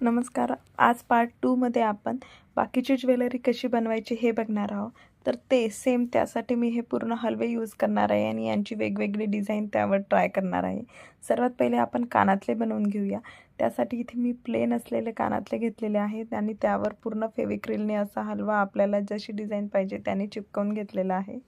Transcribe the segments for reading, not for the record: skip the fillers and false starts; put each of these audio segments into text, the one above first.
नमस्कार. आज पार्ट 2 मध्ये आपण बाकीची ज्वेलरी कशी बनवायची हे बघणार आहोत. तर ते सेम त्यासाठी मी हे पूर्ण हलवे यूज करणार आहे आणि यांची वेगवेगळी डिझाईन त्यावर ट्राय करणार आहे. सर्वात पहिले आपण कानातले बनवून घेऊया. त्यासाठी इथे मी प्लेन असलेले कानातले घेतलेले आहेत आणि त्यावर पूर्ण फेविक्रिलने असा हलवा आपल्याला जशी डिझाईन पाहिजे त्याने चिपकवून घेतलेला आहे.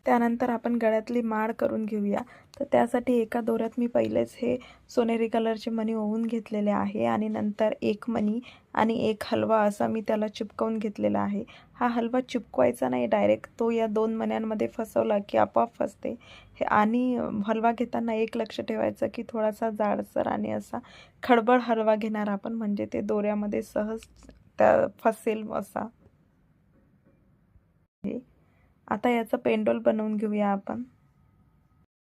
त्यानंतर आपण गळ्यातली माळ करून घेऊया. तर त्यासाठी एका दोऱ्यात मी पहिलेच हे सोनेरी कलरचे मणी ओवून घेतलेले आहे आणि नंतर एक मणी आणि एक हलवा असा मी त्याला चिपकवून घेतलेला आहे. हा हलवा चिपकवायचा नाही, डायरेक्ट तो या दोन मण्यांमध्ये फसवला की आपोआप फसते. हे आणि हलवा घेताना एक लक्ष ठेवायचं की थोडासा जाडसर आणि असा खडबड हलवा घेणार आपण, म्हणजे ते दोऱ्यामध्ये सहज त्या फसेल असा. आता याचं पेंडोल बनवून घेऊया आपण.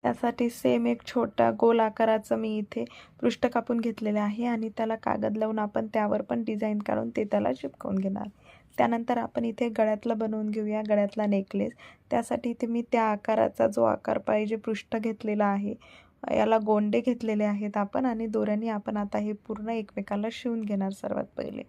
त्यासाठी सेम एक छोटा गोल आकाराचं मी इथे पृष्ठ कापून घेतलेले आहे आणि त्याला कागद लावून आपण त्यावर पण डिझाईन काढून ते त्याला चिपकवून घेणार. त्यानंतर आपण इथे गळ्यातला बनवून घेऊया, गळ्यातला नेकलेस. त्यासाठी इथे मी त्या आकाराचा जो आकार पाहिजे पृष्ठ घेतलेला आहे. याला गोंडे घेतलेले आहेत आपण आणि दोऱ्याने आपण आता हे पूर्ण एकमेकाला शिवून घेणार सर्वात पहिले.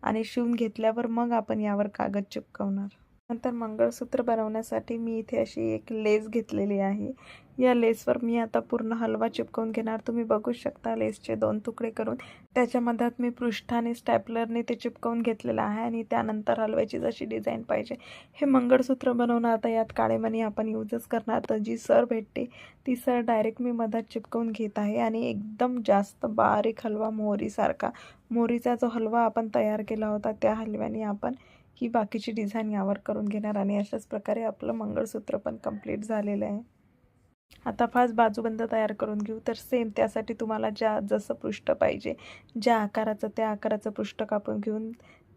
आणि शिवून घेतल्यावर मग आपण यावर कागद चिपकवणार. नंतर मंगळसूत्र बनवण्यासाठी मी इथे अशी एक लेस घेतलेली आहे. या लेसवर मी आता पूर्ण हलवा चिपकवून घेणार. तुम्ही बघू शकता लेसचे 2 तुकडे करून त्याच्या मधात मी पृष्ठाने स्टॅपलरने ते चिपकवून घेतलेलं आहे आणि त्यानंतर हलव्याची जशी डिझाईन पाहिजे हे मंगळसूत्र बनवणं. आता यात काळे मणी आपण यूजच करणार. तर जी सर भेटते ती सर डायरेक्ट मी मधात चिपकवून घेत आहे आणि एकदम जास्त बारीक हलवा, मोहरीसारखा, मोहरीचा जो हलवा आपण तयार केला होता त्या हलव्याने आपण ही बाकीची डिझाईन यावर करून घेणार आणि अशाच प्रकारे आपलं मंगळसूत्र पण कंप्लीट झालेलं आहे. आता फास्ट बाजूबंद तयार करून घेऊ. तर सेम त्यासाठी तुम्हाला जसं पृष्ठ पाहिजे, ज्या आकाराचं त्या आकाराचं पृष्ठ कापून घेऊन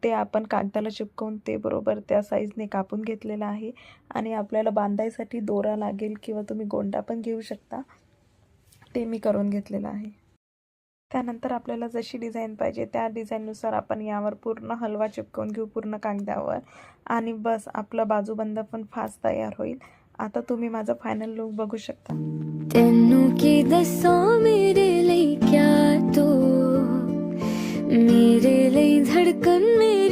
ते आपण कागदाला चिपकवून ते बरोबर त्या साईजने कापून घेतलेलं आहे. आणि आपल्याला बांधायसाठी दोरा लागेल किंवा तुम्ही गोंडा पण घेऊ शकता, ते मी करून घेतलेलं आहे. त्यानंतर आपल्याला जशी डिझाईन पाहिजे त्या डिझाईननुसार आपण यावर पूर्ण हलवा चिपकवून घेऊ पूर्ण कागदावर आणि बस आपला बाजूबंद पण फास्ट तयार होईल. आता तुम्ही माझा फायनल लुक बघू शकता. तेनू की दसां मेरे लिए क्या तू, मेरे लिए धड़कन मेरी